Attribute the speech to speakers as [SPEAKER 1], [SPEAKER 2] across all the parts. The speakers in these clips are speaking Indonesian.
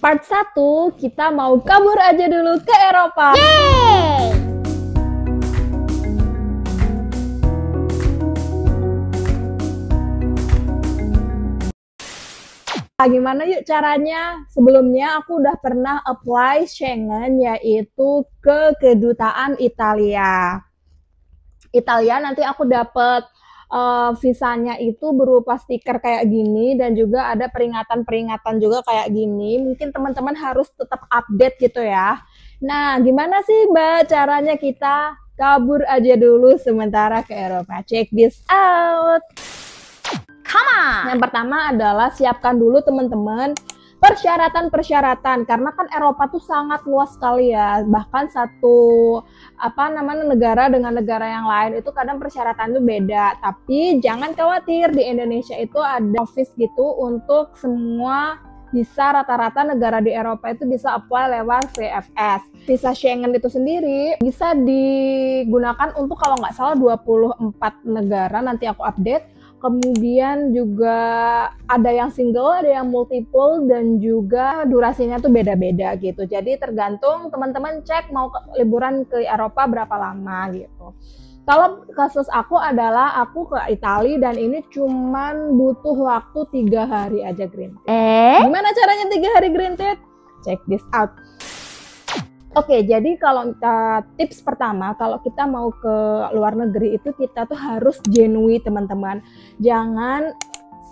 [SPEAKER 1] Part 1, kita mau kabur aja dulu ke Eropa.
[SPEAKER 2] Yeay!
[SPEAKER 1] Gimana yuk caranya? Sebelumnya aku udah pernah apply Schengen, yaitu ke kedutaan Italia. Nanti aku dapet visanya itu berupa stiker kayak gini, dan juga ada peringatan-peringatan juga kayak gini. Mungkin teman-teman harus tetap update gitu ya. Nah, gimana sih Mbak caranya kita kabur aja dulu sementara ke Eropa? Check this out!
[SPEAKER 2] Come on!
[SPEAKER 1] Yang pertama adalah siapkan dulu teman-teman persyaratan-persyaratan, karena kan Eropa tuh sangat luas sekali ya. Bahkan satu negara dengan negara yang lain itu kadang persyaratan itu beda. Tapi jangan khawatir, di Indonesia itu ada office gitu untuk semua bisa, rata-rata negara di Eropa itu bisa apply lewat VFS. Visa Schengen itu sendiri bisa digunakan untuk kalau nggak salah 24 negara, nanti aku update. Kemudian juga ada yang single, ada yang multiple, dan juga durasinya tuh beda-beda gitu. Jadi tergantung teman-teman cek mau liburan ke Eropa berapa lama gitu. Kalau kasus aku adalah aku ke Italia dan ini cuman butuh waktu 3 hari aja green tea. Gimana caranya 3 hari green tea? Check this out. Oke, jadi kalau kita tips pertama, kalau kita mau ke luar negeri itu kita tuh harus genuine teman-teman. Jangan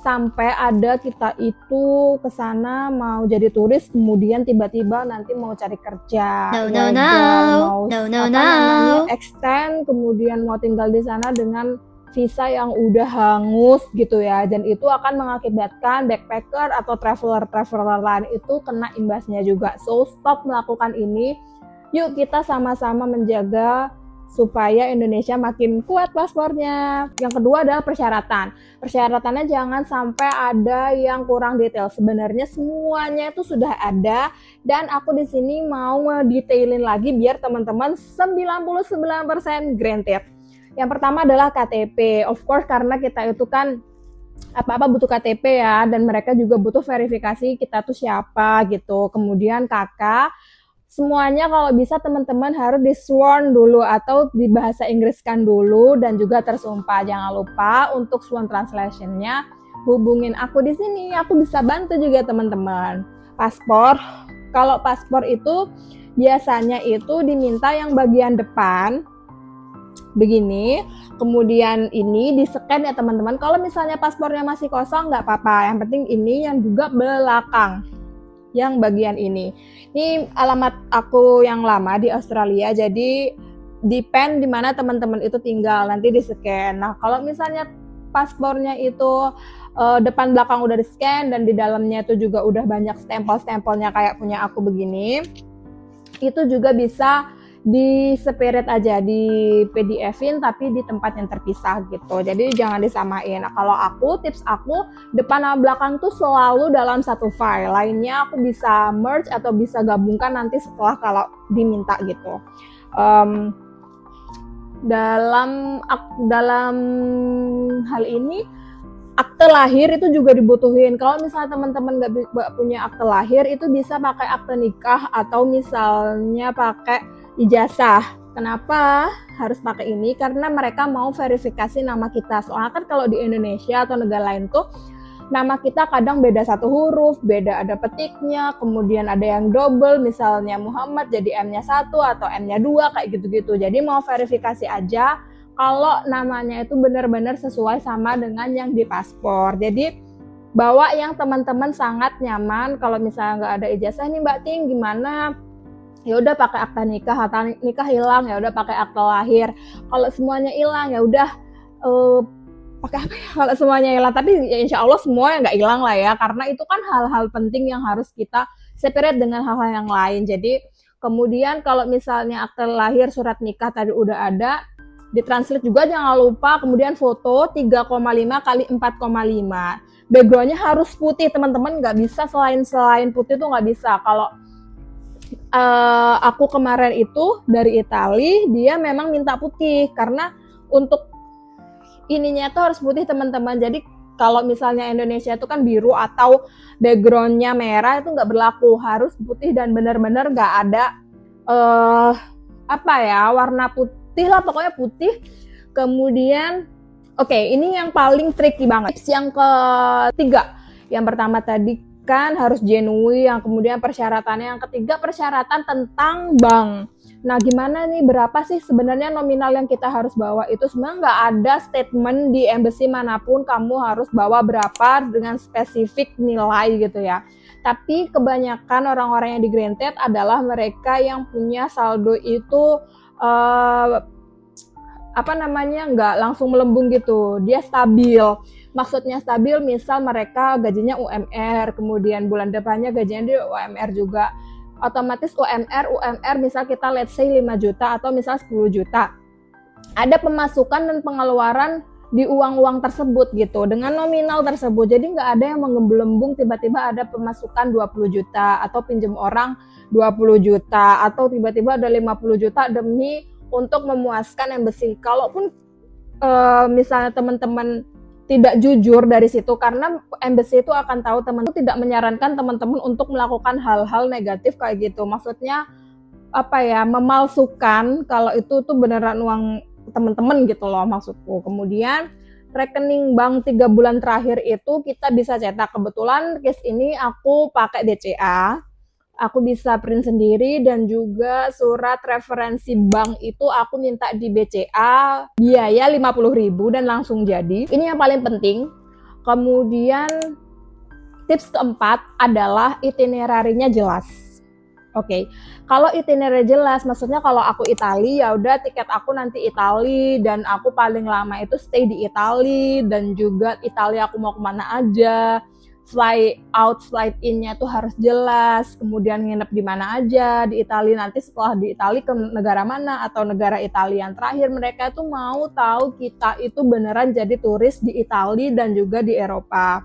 [SPEAKER 1] sampai ada kita itu ke sana mau jadi turis, kemudian tiba-tiba nanti mau cari kerja, mau extend, kemudian mau tinggal di sana dengan visa yang udah hangus gitu ya, dan itu akan mengakibatkan backpacker atau traveler lain itu kena imbasnya juga. So stop melakukan ini. Yuk kita sama-sama menjaga supaya Indonesia makin kuat paspornya. Yang kedua adalah persyaratan. Persyaratannya jangan sampai ada yang kurang detail. Sebenarnya semuanya itu sudah ada, dan aku di sini mau ngedetailin lagi biar teman-teman 99% granted. Yang pertama adalah KTP. Of course karena kita itu kan apa-apa butuh KTP ya, dan mereka juga butuh verifikasi kita tuh siapa gitu. Kemudian KK. Semuanya kalau bisa teman-teman harus di sworn dulu atau di bahasa Inggriskan dulu, dan juga tersumpah. Jangan lupa untuk sworn translation-nya hubungin aku di sini, aku bisa bantu juga teman-teman. Paspor, kalau paspor itu biasanya itu diminta yang bagian depan begini, kemudian ini di-scan ya teman-teman. Kalau misalnya paspornya masih kosong nggak apa-apa, yang penting ini yang juga belakang, yang bagian ini alamat aku yang lama di Australia, jadi depend di mana teman-teman itu tinggal nanti di scan. Nah kalau misalnya paspornya itu depan belakang udah di scan dan di dalamnya itu juga udah banyak stempel-stempelnya kayak punya aku begini, itu juga bisa di separate aja, di PDF-in tapi di tempat yang terpisah gitu. Jadi jangan disamain. Nah, kalau aku, tips aku, depan sama belakang tuh selalu dalam satu file. Lainnya aku bisa merge atau bisa gabungkan nanti setelah kalau diminta gitu. Dalam hal ini akte lahir itu juga dibutuhin. Kalau misalnya teman-teman nggak punya akte lahir, itu bisa pakai akte nikah atau misalnya pakai ijazah. Kenapa harus pakai ini? Karena mereka mau verifikasi nama kita. Soalnya kan kalau di Indonesia atau negara lain tuh nama kita kadang beda satu huruf, beda ada petiknya, kemudian ada yang double, misalnya Muhammad jadi M-nya 1 atau M-nya 2 kayak gitu-gitu. Jadi mau verifikasi aja kalau namanya itu benar-benar sesuai sama dengan yang di paspor. Jadi bawa yang teman-teman sangat nyaman. Kalau misalnya nggak ada ijazah nih Mbak Ting, gimana? Ya udah pakai akta nikah hilang, ya udah pakai akta lahir. Kalau semuanya hilang ya udah pakai apa ya? Kalau semuanya hilang, tapi ya insya Allah semua nggak hilang lah ya, karena itu kan hal-hal penting yang harus kita separate dengan hal-hal yang lain. Jadi kemudian kalau misalnya akta lahir, surat nikah tadi udah ada, ditranslate juga jangan lupa. Kemudian foto 3,5 kali 4,5. Backgroundnya harus putih teman-teman, nggak bisa selain putih tuh nggak bisa. Kalau aku kemarin itu dari Italia, dia memang minta putih karena untuk ininya tuh harus putih teman-teman. Jadi Kalau misalnya Indonesia itu kan biru atau backgroundnya merah itu nggak berlaku, harus putih dan benar-benar nggak ada warna putih lah, pokoknya putih. Kemudian ini yang paling tricky banget. Tips yang ketiga, yang pertama tadi kan harus genuine, yang kemudian persyaratannya, yang ketiga persyaratan tentang bank. Nah, gimana nih, berapa sih sebenarnya nominal yang kita harus bawa? Itu sebenarnya nggak ada statement di embassy manapun kamu harus bawa berapa dengan spesifik nilai gitu ya. Tapi kebanyakan orang-orang yang di granted adalah mereka yang punya saldo itu nggak langsung melembung gitu, dia stabil. Maksudnya stabil, misal mereka gajinya UMR, kemudian bulan depannya gajinya di UMR juga. Otomatis UMR misal kita let's say 5 juta atau misal 10 juta. Ada pemasukan dan pengeluaran di uang-uang tersebut gitu, dengan nominal tersebut. Jadi nggak ada yang menggelembung tiba-tiba ada pemasukan 20 juta atau pinjam orang 20 juta atau tiba-tiba ada 50 juta demi untuk memuaskan embassy. Kalaupun misalnya teman-teman tidak jujur dari situ, karena embassy itu akan tahu teman-teman tidak menyarankan teman-teman untuk melakukan hal-hal negatif kayak gitu. Maksudnya memalsukan kalau itu tuh beneran uang teman-teman gitu loh maksudku. Kemudian rekening bank 3 bulan terakhir itu kita bisa cetak. Kebetulan case ini aku pakai BCA. Aku bisa print sendiri, dan juga surat referensi bank itu aku minta di BCA, biaya 50.000 dan langsung jadi. Ini yang paling penting. Kemudian tips keempat adalah itinerarinya jelas. Kalau itinerary jelas, maksudnya kalau aku Itali, ya udah tiket aku nanti Itali dan aku paling lama itu stay di Itali, dan juga Itali aku mau kemana aja. Fly out, flight in-nya tuh harus jelas, kemudian nginep di mana aja di Italia, nanti setelah di Italia ke negara mana atau negara Italia yang terakhir. Mereka tuh mau tahu kita itu beneran jadi turis di Italia dan juga di Eropa.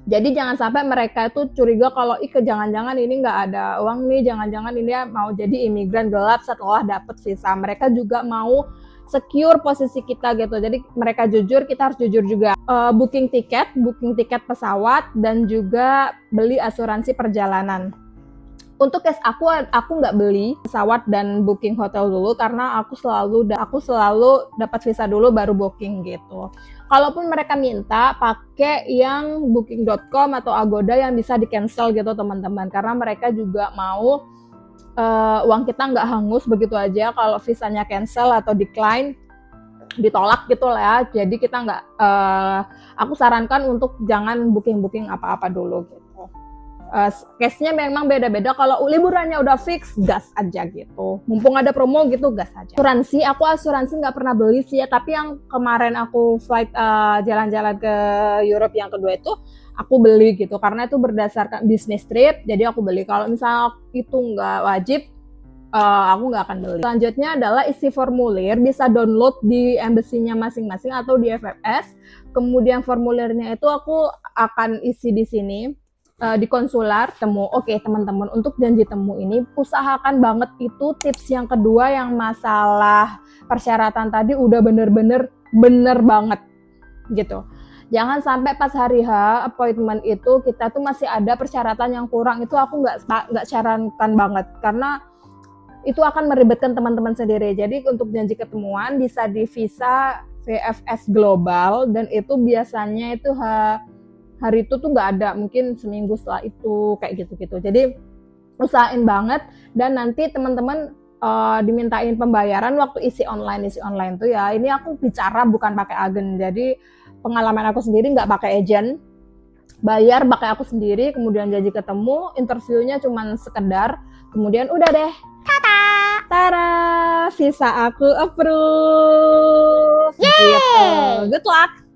[SPEAKER 1] Jadi jangan sampai mereka itu curiga kalau jangan-jangan ini nggak ada uang nih, jangan-jangan ini mau jadi imigran gelap setelah dapat visa. Mereka juga mau secure posisi kita gitu. Jadi mereka jujur, kita harus jujur juga. Booking tiket pesawat, dan juga beli asuransi perjalanan. Untuk case aku nggak beli pesawat dan booking hotel dulu, karena aku selalu dapat visa dulu baru booking gitu. Kalaupun mereka minta, pakai yang booking.com atau Agoda yang bisa di cancel gitu teman-teman, karena mereka juga mau uang kita nggak hangus begitu aja kalau visanya cancel atau decline, ditolak gitu lah ya. Jadi kita nggak, aku sarankan untuk jangan booking apa-apa dulu gitu. Case-nya memang beda-beda. Kalau liburannya udah fix, gas aja gitu. Mumpung ada promo gitu, gas aja. Asuransi nggak pernah beli sih ya, tapi yang kemarin aku flight jalan-jalan ke Europe yang kedua itu aku beli gitu, karena itu berdasarkan business trip, jadi aku beli. Kalau misalnya itu nggak wajib, aku nggak akan beli. Selanjutnya adalah isi formulir, bisa download di embassy-nya masing-masing atau di FFS. Kemudian formulirnya itu aku akan isi di sini, di konsular temu. Teman-teman, untuk janji temu ini usahakan banget itu tips yang kedua, yang masalah persyaratan tadi udah bener banget gitu. Jangan sampai pas hari H appointment itu kita tuh masih ada persyaratan yang kurang. Itu aku nggak sarankan banget, karena itu akan meribetkan teman-teman sendiri. Jadi untuk janji ketemuan bisa di visa VFS Global, dan itu biasanya itu hari itu tuh nggak ada, mungkin seminggu setelah itu kayak gitu-gitu. Jadi usahain banget, dan nanti teman-teman dimintain pembayaran waktu isi online tuh ya. Ini aku bicara bukan pakai agen, jadi pengalaman aku sendiri, nggak pakai agent, bayar pakai aku sendiri. Kemudian janji ketemu, interviewnya cuman sekedar, kemudian udah deh, tada, visa aku approve. Yeay! Gitu. Good luck.